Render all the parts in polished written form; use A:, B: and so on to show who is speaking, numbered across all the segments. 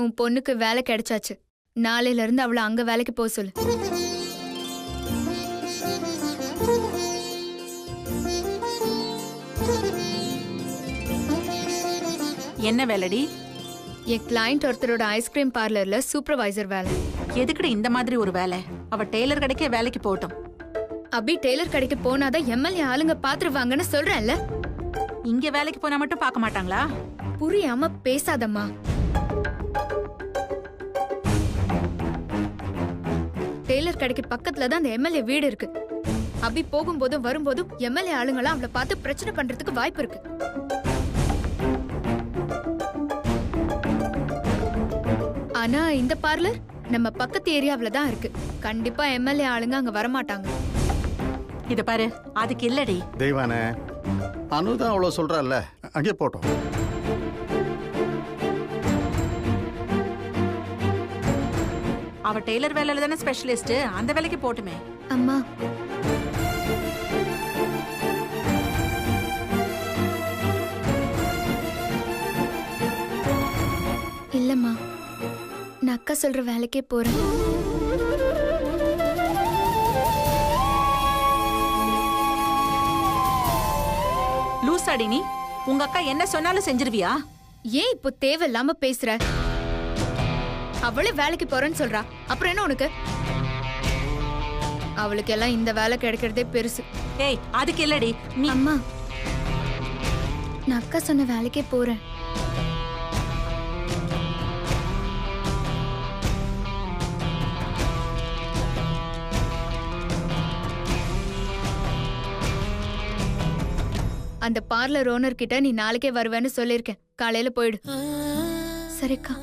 A: உன் பொண்ணுக்கு வேலை கிடைச்சாச்சு. நாளையில இருந்து அவளை அங்க வேலைக்கு போக சொல்லு.
B: என்ன வேலைடி?
A: என் கிளையண்ட் ஒருத்தரோட ஐஸ்கிரீம் பார்லர்ல சூப்பர்வைசர் வேலை.
B: எதுக்குடி இந்த மாதிரி ஒரு வேலை? அவ டெய்லர் கடைக்கே வேலைக்கு போகட்டும்.
A: அபி டெய்லர் கடைக்கு போனாதான் எம்எல்ஏ ஆளுங்க பாத்துருவாங்கன்னு சொல்றேன்ல.
B: இங்க வேலைக்கு போனா மட்டும் பார்க்க மாட்டாங்களா?
A: புரியாம பேசாதம்மா. டெய்லர் கடைக்கு பக்கத்துல தான் அந்த எம்எல்ஏ வீடு இருக்கு. அபி போகும்போதும் வரும்போதும் எம்எல்ஏ ஆளுங்களாம் அவளை பார்த்து பிரச்சனை பண்றதுக்கு வாய்ப்பு இருக்கு. ஆனா இந்த பார்லர் நம்ம பக்கத்து ஏரியாவில தான் இருக்கு. கண்டிப்பா எம்எல்ஏ ஆளுங்க அங்க வரமாட்டாங்க.
B: இத பாரு, அதுக்கு இல்லடி.
C: தெய்வானே, அனுதான் அவ்வளவு சொல்றல்ல, அங்கே போட்டோம்.
B: அவ டெய்லர் வேலையில தானே ஸ்பெஷலிஸ்ட், அந்த வேலைக்கு போட்டுமே.
A: அம்மா, இல்லம்மா, நான் அக்கா சொல்ற வேலைக்கே போறேன்.
B: லூசாடி நீ? உங்க அக்கா என்ன சொன்னாலும் செஞ்சிருவியா?
A: ஏன் இப்போ தேவையில்லாம பேசுற? அவளே வேலைக்கு போறேன்னு சொல்றா, அப்புறம் என்ன உனக்கு? அவளுக்கு எல்லாம் இந்த வேலை கிடைக்கிறதே பெருசு.
B: ஏய், அதுக்கு இல்லடி நீ.
A: அம்மா, நான் அக்கா சொன்ன வேலைக்கே போறேன். அந்த பார்லர் ஓனர் கிட்ட நீ நாளைக்கே வருவேன்னு சொல்லிருக்கேன். காலையில போயிடு. சரிக்கா?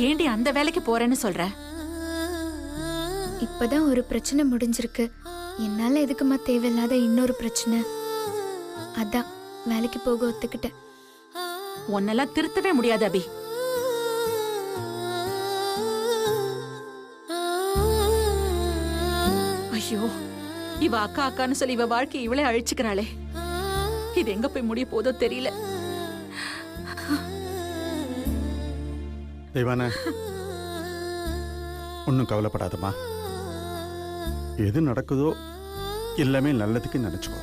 B: ஏண்டி அந்த வேலைக்கு போறேன்னு சொல்ற?
A: இப்பதான் ஒரு பிரச்சனை முடிஞ்சிருக்கு. என்னால எதுக்குமா தேவையில்லாத இன்னொரு பிரச்சனை? அதான் வேலைக்கு போக ஒத்துக்கிட்டேன்.
B: உன்னெல்லாம் திருத்தவே முடியாது அபி. ஐயோ, இவ அக்கா அக்கான்னு சொல்லி இவ வாழ்க்கை இவளே அழிச்சுக்கிறாளே. இது எங்க போய் முடிய போதோ தெரியல.
C: தெய்வானே, ஒன்னும் கவலைப்படாதம்மா. எது நடக்குதோ எல்லாமே நல்லதுக்கு நினைச்சுக்கோ.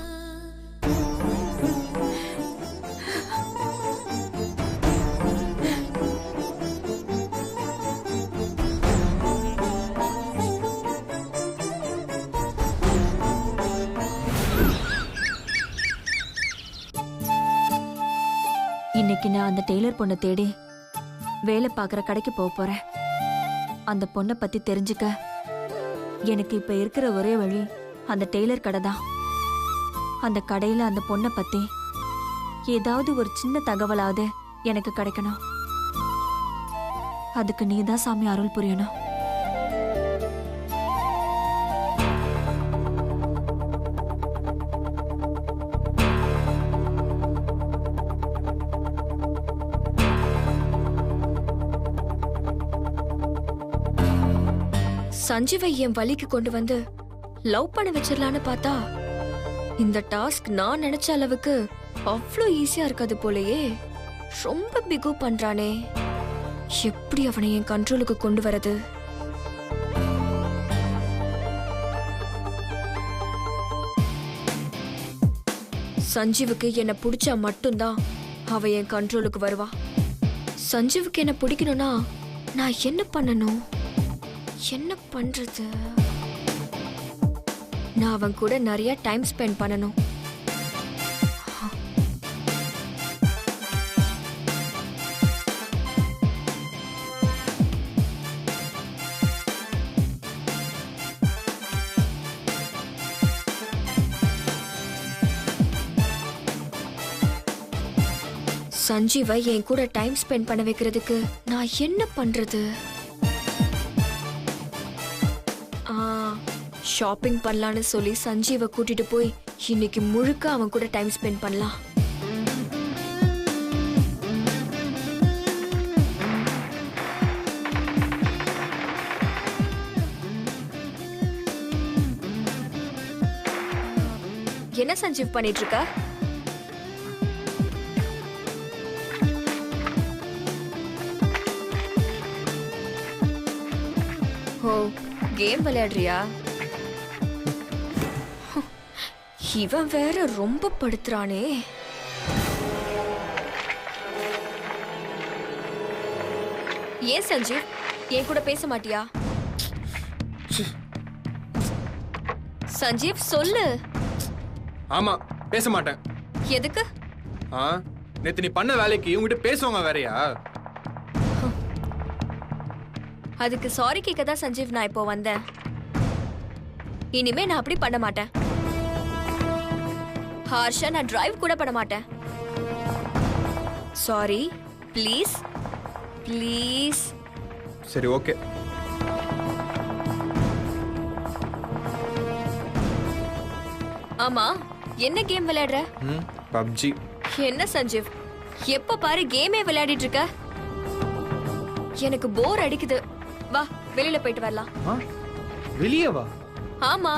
D: இன்னைக்கு நான் அந்த டெய்லர் பொண்ணை தேடி வேலை பார்க்குற கடைக்கு போக போறேன். அந்த பொண்ணை பத்தி தெரிஞ்சுக்க எனக்கு இப்ப இருக்கிற ஒரே வழி அந்த டெய்லர் கடை தான். அந்த கடையில அந்த பொண்ணை பத்தி ஏதாவது ஒரு சின்ன தகவலாவது எனக்கு கிடைக்கணும். அதுக்கு நீதான் சாமி அருள் புரியணும்.
E: சஞ்சீவை என் வழிக்கு கொண்டு வந்து லவ் பண்ண வச்சிடலான்னு பார்த்தா இந்த டாஸ்க் நான் நினைச்ச அளவுக்கு அவ்வளோ ஈஸியா இருக்காது போலயே. ரொம்ப பிகு பண்றானே. எப்படி அவனை என் கண்ட்ரோலுக்கு கொண்டு வரது? சஞ்சீவுக்கு என்ன பிடிச்சா மட்டும்தான் அவ என் கண்ட்ரோலுக்கு வருவா. சஞ்சீவுக்கு என்ன பிடிக்கணும்னா நான் என்ன பண்ணணும்? என்ன பண்றது? நான் அவன் கூட நிறைய டைம் ஸ்பெண்ட் பண்ணணும். சஞ்சீவை என் கூட டைம் ஸ்பெண்ட் பண்ண வைக்கிறதுக்கு நான் என்ன பண்றது? ஷாப்பிங் பண்ணலான்னு சொல்லி சஞ்சீவை கூட்டிட்டு போய் இன்னைக்கு முழுக்க அவன் கூட டைம் ஸ்பெண்ட் பண்ணலாம். என்ன சஞ்சீவ் பண்ணிட்டு இருக்க? கேம் விளையாடுறியா? இவன் வேற ரொம்ப படுத்துறானே. ஏன் சஞ்சீவ் என் கூட பேச மாட்டியா? சஞ்சீவ் சொல்லு.
F: ஆமா, பேச மாட்டேன்.
E: எதுக்கு?
F: நேத்து நீ பண்ண வேலைக்கு உங்ககிட்ட பேசுவாங்க வேறயா?
E: அதுக்கு சாரி கேட்க தான் சஞ்சீவ் நான் இப்போ வந்தேன். இனிமே நான் அப்படி பண்ண மாட்டேன். ஹார்ஷா நான் டிரைவ் கூட பண்ண மாட்டேன். Sorry please please.
F: சரி ஓகே.
E: ஆமா, என்ன கேம் விளையாடுற?
F: பப்ஜி.
E: என்ன சஞ்சீவ் எப்ப பாரு கேமே விளையாடிட்டு இருக்க? எனக்கு போர் அடிக்குது. வா வெளியில போயிட்டு வரலாம்.
F: வெளியே வா.
E: ஆமா,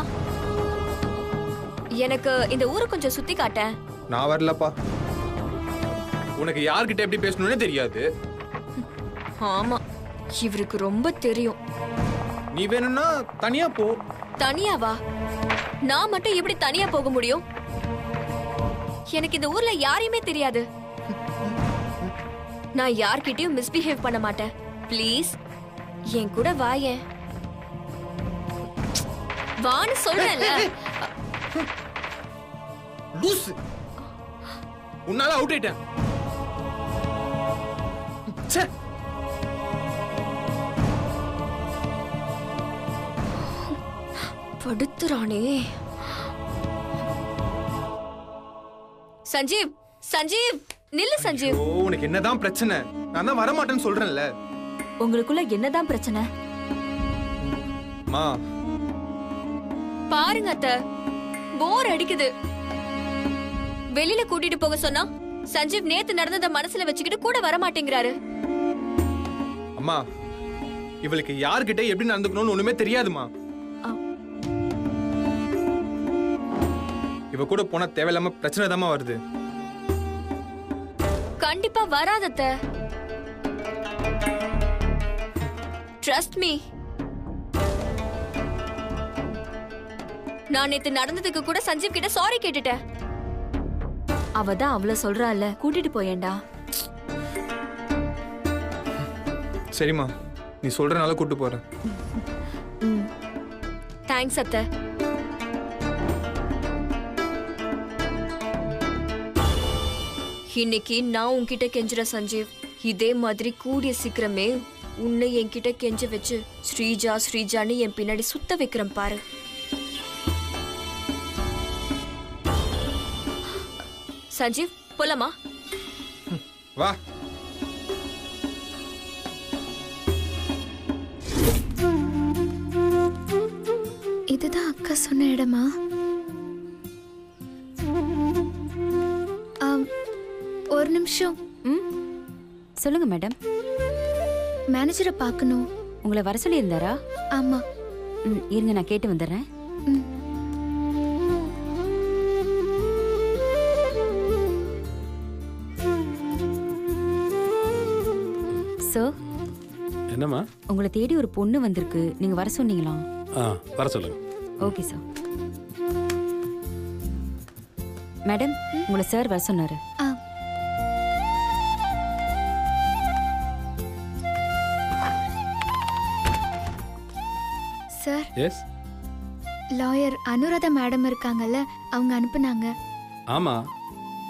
E: எனக்கு இந்த ஊரை கொஞ்சம் சுத்தி காட்டேன்.
F: நான் வரலப்பா. உனக்கு யார்கிட்ட எப்படி பேசணும்னே தெரியாது.
E: ஆமா, இவருக்கு ரொம்ப தெரியும்.
F: நீ வேணும்னா தனியா போ.
E: தனியாவா? நான் மட்டும் எப்படி தனியா போக முடியும்? எனக்கு இந்த ஊர்ல யாரையுமே தெரியாது. நான் யார்கிட்டயும் மிஸ்பிஹேவ் பண்ண மாட்டேன். ப்ளீஸ் என் கூட வாயேன். வான்னு சொல்றேன்ல.
F: லூசு. உன்னால அவுட் ஆயிட்டேன். ச்சே.
E: படுத்துறானே. சஞ்சீவ் சஞ்சீவ் நில்லு சஞ்சீவ்.
F: ஓ, உனக்கு என்னதான் பிரச்சனை? நான் தான் வர மாட்டேன்னு சொல்றேன்ல.
D: உங்களுக்குள்ள என்னதான் பிரச்சனை?
F: மா
E: பாருங்க அத்தை, போர் அடிக்குது. வெளியில கூட்டிட்டு போக சொன்னா சஞ்சீவ் நேத்து நடந்தத மனசுல வச்சுக்கிட்டு கூட வர மாட்டேங்கிறாரு.
F: அம்மா, இவளுக்கு யார்கிட்ட எப்படி நடந்துக்கணும்னு ஒண்ணுமே தெரியாதுமா. இவ கூட போனா தேவையில்லாம பிரச்சனை தாமா வருது.
E: கண்டிப்பா வராதத்த. Trust me. நான் நேத்து நடந்ததுக்கு கூட சஞ்சீவ் கிட்ட சாரி கேட்டுட்டேன்.
D: அவதான் அவ்வளவு சொல்றால, கூட்டிட்டு போயேண்டா.
F: சரிம்மா, நீ சொல்றனால கூட்டு போறேன்.
E: தேங்க்ஸ் அத்தை. இன்னைக்கு நான் உன்கிட்ட கெஞ்சுற சஞ்சீவ், இதே மாதிரி கூடிய சீக்கிரமே உன்னை என்கிட்ட கெஞ்ச வச்சு ஸ்ரீஜா ஸ்ரீஜான்னு என் பின்னாடி சுத்த வைக்கிறேன் பாரு. சஞ்சீவ் போலாமா?
F: வா.
A: இதுதான் அக்கா சொன்ன இடமா? ஒரு நிமிஷம்.
G: சொல்லுங்க மேடம்.
A: மேனேஜரை பார்க்கணும்.
G: உங்களை வர சொல்லியிருந்தாரா?
A: ஆமா.
G: இருங்க, நான் கேட்டு வந்துடுறேன். சார்.
H: என்னம்மா?
G: உங்களை தேடி ஒரு பொண்ணு வந்திருக்கு, நீங்க வர சொன்னீங்களா?
H: வர சொல்லுங்க.
G: Okay sir. மேடம், உங்களை சார் வர சொன்னாரு.
A: Sir.
H: Yes.
A: Lawyer Anuradha madam இருக்காங்கல்ல, அவங்க அனுப்புனாங்க.
H: ஆமா,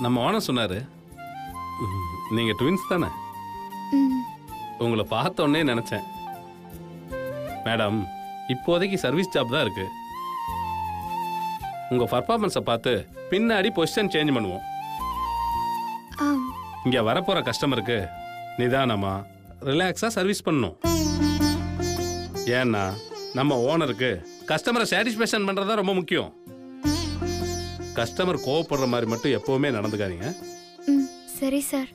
H: நம்ம ஓனர் சொன்னாரு. நீங்க ட்வின்ஸ் தானே? உங்களை பார்த்த உடனே நினைச்சேன். மேடம், இப்போதைக்கு சர்வீஸ் ஜாப் தான் இருக்கு. உங்க பர்ஃபார்மன்ஸை பார்த்து பின்னாடி பொசிஷன் சேஞ்ச் பண்ணுவோம். இங்க வரப்போற கஸ்டமருக்கு நிதானமா ரிலாக்ஸா சர்வீஸ் பண்ணணும். ஏன்னா நம்ம ஓனருக்கு கஸ்டமரை சாட்டிஸ்ஃபேக்ஷன் பண்றதா ரொம்ப முக்கியம். கஸ்டமர் கோவப்படுற மாதிரி மட்டும் எப்பவுமே நடந்துக்காதீங்க.
A: சரி சார்.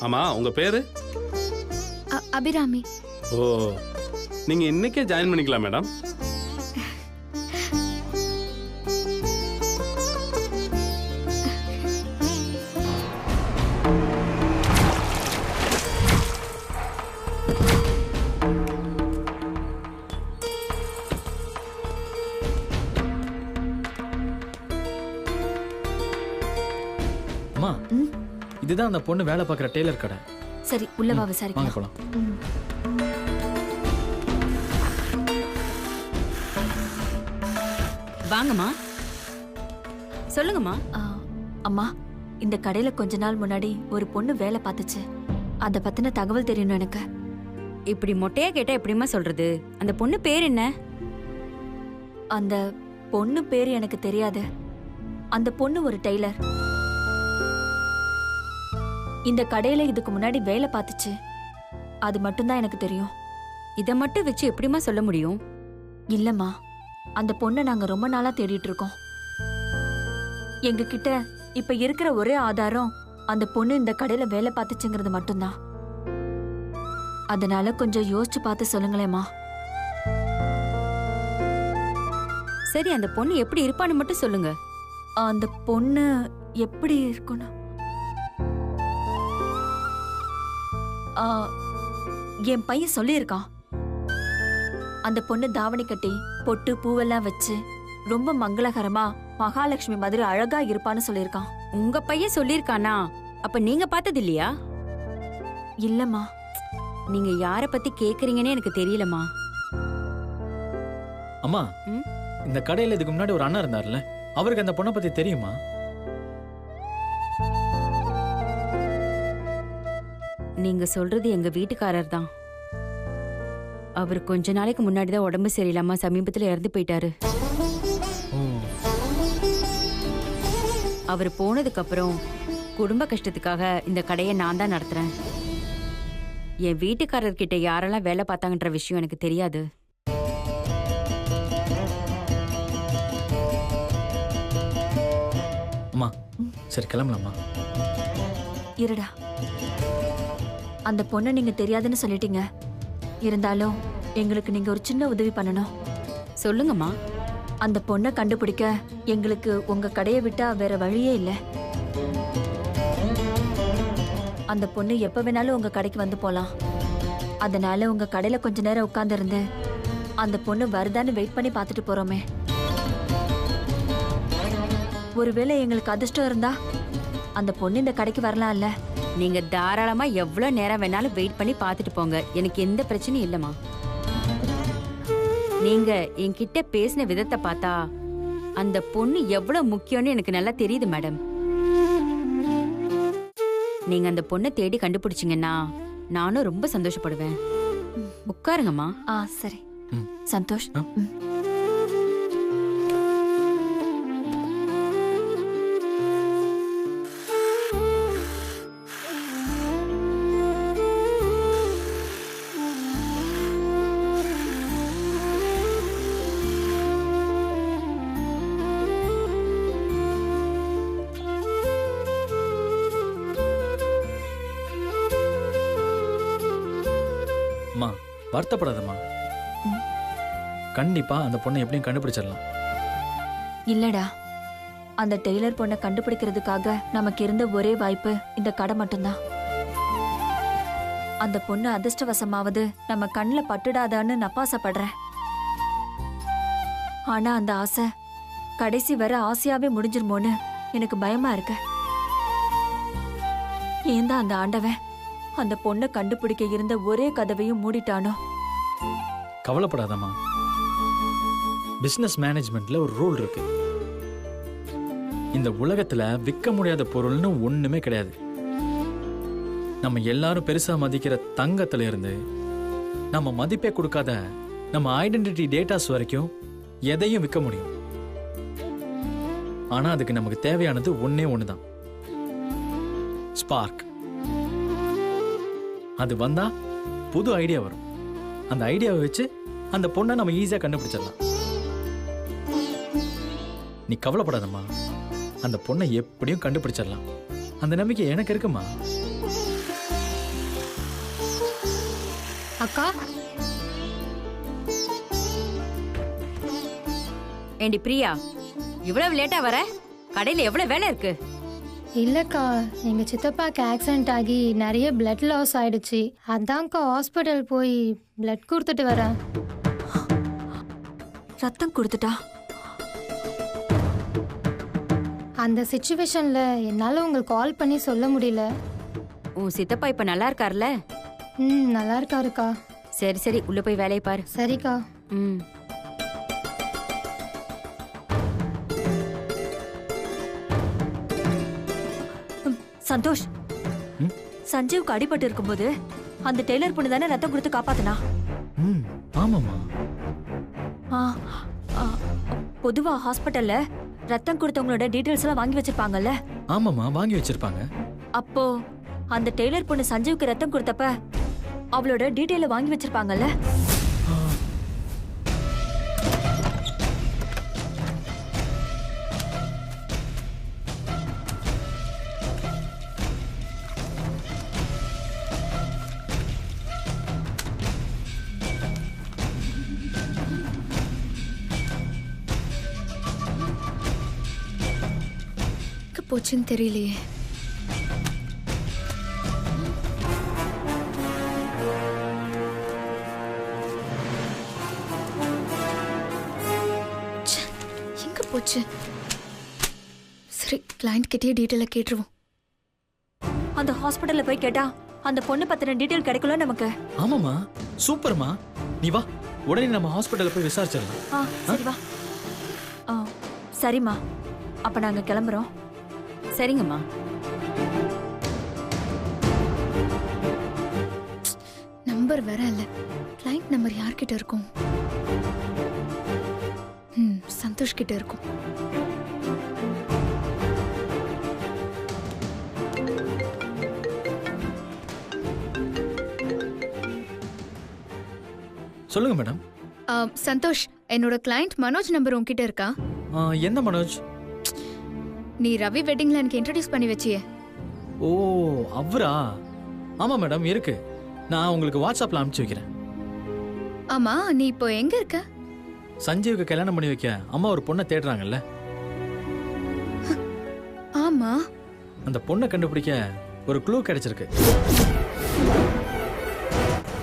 H: ஆமா, உங்க பேரு?
A: அபிராமி.
H: ஓ, நீங்க இன்னைக்கே ஜாயின் பண்ணிக்கலாம் மேடம்.
I: இதுதான் அந்த பொண்ணு வேலை பார்க்குற டெய்லர் கடை.
D: சரி உள்ள வா
I: வாங்க
D: விசாரிக்கலாம்.
I: போலாம்.
G: வாங்கம்மா, சொல்லுங்கம்மா.
D: ஆ, அம்மா இந்த கடையில கொஞ்ச நாள் முன்னாடி ஒரு பொண்ணு வேலை பார்த்துச்சு. அத பத்தின தகவல் தெரியணும் எனக்கு.
G: இப்படி மொட்டையா கேட்டா எப்படிம்மா சொல்றது? அந்த பொண்ணு பேர் என்ன?
D: அந்த பொண்ணு பேரு எனக்கு தெரியாது. அந்த பொண்ணு ஒரு டெய்லர். இந்த கடையில இதுக்கு முன்னாடி வேலை பார்த்துச்சு. அது மட்டும்தான் எனக்கு தெரியும்.
G: இதை மட்டும் வச்சு எப்படிம்மா சொல்ல முடியும்?
D: இல்லம்மா, அந்த பொண்ணை நாங்க ரொம்ப நாளா தேடிட்டு இருக்கோம். எங்க கிட்ட இப்ப இருக்கிற ஒரே ஆதாரம் அந்த பொண்ணு இந்த கடையில வேலை பார்த்துச்சுங்கிறது மட்டும்தான். அதனால கொஞ்சம் யோசிச்சு பார்த்து சொல்லுங்களேம்மா.
G: சரி, அந்த பொண்ணு எப்படி இருப்பான்னு மட்டும் சொல்லுங்க.
D: அந்த பொண்ணு எப்படி இருக்கணும்? என் பையன் சொல்லியிருக்கான். அந்த பொண்ணு தாவணி கட்டி பொட்டு பூவெல்லாம் வச்சு ரொம்ப மங்களகரமா மகாலட்சுமி மாதிரி அழகா இருப்பான்னு சொல்லியிருக்கான்.
G: உங்க பையன் சொல்லியிருக்கானா? அப்ப நீங்க பார்த்தது இல்லையா?
D: இல்லம்மா.
G: நீங்க யார பத்தி கேக்குறீங்கன்னு எனக்கு தெரியலம்மா.
I: அம்மா,
G: ம்?
I: இந்த கடையில இதுக்கு முன்னாடி ஒரு அண்ணா இருந்தார்ல, அவருக்கு அந்த பொண்ணை பத்தி தெரியுமா?
G: நீங்க சொல்றது எங்க வீட்டுக்காரர் தான். அவர் கொஞ்ச நாளைக்கு முன்னாடி தான் உடம்பு சரியில்லாம சமீபத்துல இறந்து போயிட்டாரு. அவர் போனதுக்கு அப்புறம் குடும்ப கஷ்டத்துக்காக இந்த கடையை நான் தான் நடத்துறேன். என் வீட்டுக்காரர்கிட்ட யாரெல்லாம் வேலை பார்த்தாங்கன்ற விஷயம் எனக்கு தெரியாது.
I: அம்மா, சரி கிளம்பலாமா?
D: இருடா. அந்த பொண்ணை நீங்க தெரியாதுன்னு சொல்லிட்டீங்க. இருந்தாலும் எங்களுக்கு நீங்க ஒரு சின்ன உதவி பண்ணணும்.
G: சொல்லுங்கம்மா.
D: அந்த பொண்ணை கண்டுபிடிக்க எங்களுக்கு உங்க கடையை விட்டா வேற வழியே இல்ல. அந்த பொண்ணு எப்ப வேணாலும் உங்க கடைக்கு வந்து போலாம். அதனால உங்க கடையில கொஞ்ச நேரம் உட்கார்ந்து இருந்து அந்த பொண்ணு வருதான்னு வெயிட் பண்ணி பார்த்துட்டு போறோமே. ஒருவேளை எங்களுக்கு அதிர்ஷ்டம் இருந்தா அந்த பொண்ணு இந்த கடைக்கு வரலாம்ல.
G: நீங்க தாராளமா எவ்வளவு நேரம் வேணாலும் வெயிட் பண்ணி பார்த்துட்டு போங்க. எனக்கு எந்த பிரச்சனையும் இல்லம்மா. நீங்க என்கிட்ட பேசின விதத்தை பார்த்தா அந்த பொண்ணு எவ்வளவு முக்கியம்னு எனக்கு நல்லா தெரியுது மேடம். நீங்க அந்த பொண்ணை தேடி கண்டுபிடிச்சீங்கன்னா நானும் ரொம்ப சந்தோஷப்படுவேன். உட்காருங்கம்மா.
D: சரி. சந்தோஷ்.
I: அம்மா, வருத்தப்படாதம்மா. கண்டிப்பா அந்த பொண்ணை எப்படியும் கண்டுபிடிச்சிடலாம்.
D: இல்லடா, அந்த டெய்லர் பொண்ணை கண்டுபிடிக்கிறதுக்காக நமக்கு இருந்த ஒரே வாய்ப்பு இந்த கடை மட்டும்தான். அந்த பொண்ணு அதிர்ஷ்டவசமாவது நம்ம கண்ணுல பட்டுடாதான்னு நப்பாசப்படுறேன். ஆனா அந்த ஆசை கடைசி வர ஆசையாவே முடிஞ்சிருமோன்னு எனக்கு பயமா இருக்கு. ஏன் தான் அந்த ஆண்டவன் அந்த பொண்ணை கண்டுபிடிக்க இருந்த ஒரே கதவையும் மூடிட்டானோ?
I: கவலைப்படாதம்மா. பிசினஸ் மேனேஜ்மெண்ட்ல ஒரு ரூல் இருக்கு. இந்த உலகத்துல விற்க முடியாத பொருள்னு ஒண்ணுமே கிடையாது. நம்ம எல்லாரும் பெருசா மதிக்கிற தங்கத்துல இருந்து நம்ம மதிப்பே கொடுக்காத நம்ம ஐடென்டிட்டி டேட்டாஸ் வரைக்கும் எதையும் விற்க முடியும். ஆனா அதுக்கு நமக்கு தேவையானது ஒன்னே ஒண்ணுதான், ஸ்பார்க். அது வந்தா புது ஐடியா வரும். அந்த ஐடியாவை வச்சு அந்த பொண்ணை நம்ம ஈஸியா கண்டுபிடிச்சிடலாம். நீ கவலைப்படாதம்மா. அந்த பொண்ணை எப்படியும் கண்டுபிடிச்சிடலாம். அந்த நம்பிக்கை எனக்கு இருக்குமா?
A: அக்கா,
G: ஏண்டி பிரியா, இவ்வளவு லேட்டா வர? கடையில எவ்வளவு வேலை இருக்கு?
J: இல்லக்கா, எங்க சித்தப்பாக்கு ஆக்சிடென்ட் ஆகி நிறைய பிளட் லாஸ் ஆயிடுச்சு. அதான்க்கா ஹாஸ்பிட்டல் போய் பிளட் கொடுத்துட்டு வரேன்.
D: ரத்தம் கொடுத்துட்டா?
J: அந்த சுச்சுவேஷனில் என்னால் உங்களுக்கு கால் பண்ணி சொல்ல முடியல.
G: உன் சித்தப்பா இப்ப நல்லா இருக்கார்ல?
J: நல்லா இருக்காருக்கா.
G: சரி சரி, உள்ள போய் வேலையை பாரு.
J: சரிக்கா.
G: ம்.
D: சந்தோஷ், சஞ்சீவுக்கு அடிபட்டு இருக்கும்போது அந்த டெய்லர் பொண்ணு தானே ரத்தம் கொடுத்து காப்பாத்தினா?
I: ஆமாம்மா.
D: பொதுவா ஹாஸ்பிட்டல்ல ரத்தம் கொடுத்தவங்களோட டீடைல்ஸ் எல்லாம் வாங்கி வச்சிருப்பாங்கல்ல?
I: ஆமாம்மா, வாங்கி வச்சிருப்பாங்க.
D: அப்போ அந்த டெய்லர் பொண்ணு சஞ்சீவுக்கு ரத்தம் கொடுத்தப்ப அவளோட டீடைல வாங்கி வச்சிருப்பாங்கல்ல?
A: போச்சுன்னு தெரியலையே. எங்க போச்சு? சரி, கிளைண்ட் கிட்டே டீட்டெயில கேட்டுருவோம்.
D: அந்த ஹாஸ்பிட்டல்ல போய் கேட்டா அந்த பொண்ணு பத்தின டீடைல் கிடைக்கல நமக்கு.
I: ஆமாம்மா, சூப்பர்மா. நீ வா, உடனே நம்ம ஹாஸ்பிட்டல்ல போய் விசாரிச்சிடலாம்.
D: சரி வா. சரிம்மா, அப்ப நாங்க கிளம்புறோம்.
G: சரிங்கம்மா.
A: நம்பர் வேற இல்ல. கிளைண்ட் நம்பர் யார்கிட்ட இருக்கும்? சந்தோஷ் கிட்ட இருக்கும்.
I: சொல்லுங்க மேடம்.
A: சந்தோஷ், என்னோட கிளைண்ட் மனோஜ் நம்பர் உன்கிட்ட இருக்கா?
I: என்ன மனோஜ்?
A: நீ ரவி வெட்டிங்ல எனக்கு இன்ட்ரோடியூஸ் பண்ணி வச்சியே.
I: ஓ, அவரா? ஆமா மேடம், இருக்கு. நான் உங்களுக்கு வாட்ஸ்அப்ல அனுப்பிச்சு வைக்கிறேன்.
A: ஆமா, நீ இப்போ எங்க இருக்க?
I: சஞ்சீவுக்கு கல்யாணம் பண்ணி வைக்க அம்மா ஒரு பொண்ணை தேடுறாங்கல்ல?
A: ஆமா.
I: அந்த பொண்ணை கண்டுபிடிக்க ஒரு க்ளூ கிடைச்சிருக்கு.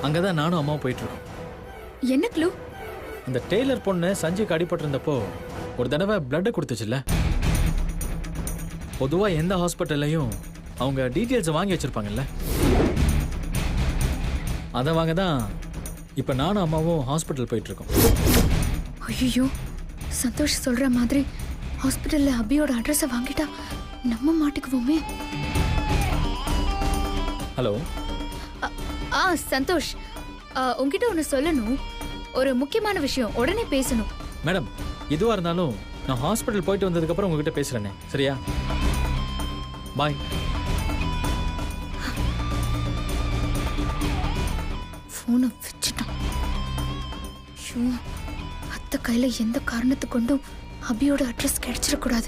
I: அங்கதான் நானும் அம்மாவும் போயிட்டு இருக்கோம்.
A: என்ன க்ளூ?
I: அந்த டெய்லர் பொண்ணு சஞ்சீவுக்கு அடிபட்டு இருந்தப்போ ஒரு தடவை பிளட் கொடுத்துச்சுல்ல? பொதுவா எந்த ஹாஸ்பிட்டல்லையும் அவங்க டீட்டெயில்ஸ் வாங்கி வச்சிருப்பாங்கல்ல? அதை வாங்க தான் இப்ப நானும் அம்மாவும் ஹாஸ்பிட்டல் போயிட்டு இருக்கோம்.
A: ஐயோ, சந்தோஷ் சொல்ற மாதிரி ஹாஸ்பிட்டல்ல அபியோட அட்ரஸை வாங்கிட்டா நம்ம மாட்டிக்குவோமே.
I: ஹலோ.
A: சந்தோஷ், உங்ககிட்ட ஒன்று சொல்லணும். ஒரு முக்கியமான விஷயம், உடனே பேசணும்.
I: மேடம், எதுவா இருந்தாலும் நான் ஹாஸ்பிட்டல் போயிட்டு வந்ததுக்கு அப்புறம் உங்ககிட்ட பேசுறேனே, சரியா? பாய்.
A: போனை வச்சுட்டான். அத்தை கையில எந்த காரணத்தை கொண்டும் அபியோட அட்ரஸ் கிடைச்சிடக்கூடாது.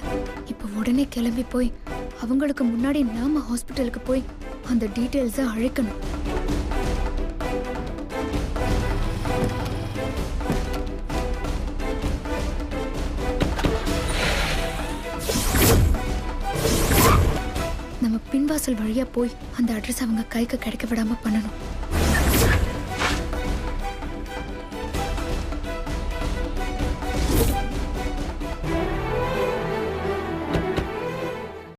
A: இப்ப உடனே கிளம்பி போய் அவங்களுக்கு முன்னாடி நாம ஹாஸ்பிட்டலுக்கு போய் அந்த டீட்டெயில்ஸை அழைக்கணும். நம்ம பின்வாசல் வழியா போய் அந்த அட்ரஸ் அவங்க கைக்கு கிடைக்க விடாம பண்ணணும்.